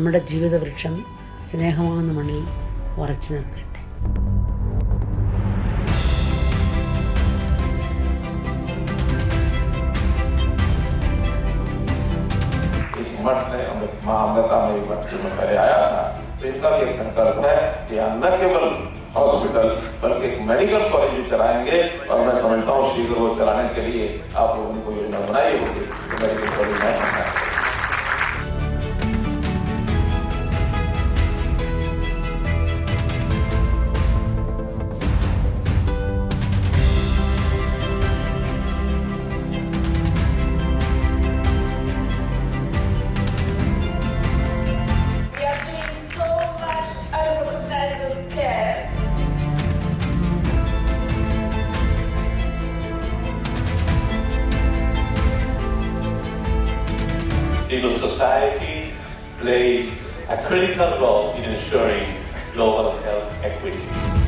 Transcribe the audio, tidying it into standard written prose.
നമ്മുടെ ജീവിതവൃക്ഷം സ്നേഹമാകുന്ന മണ്ണിൽ ഉറച്ചു നിൽക്കട്ടെ. मठ ने मां अमृता में मठ में पहले आया था, तो इनका भी संकल्प है कि यहाँ न केवल हॉस्पिटल बल्कि एक मेडिकल कॉलेज भी चलाएंगे, और मैं समझता हूँ शीघ्र वो चलाने के लिए आप लोगों को योजना बनाई होगी तो मेडिकल कॉलेज में बनना है. Civil society plays a critical role in ensuring global health equity.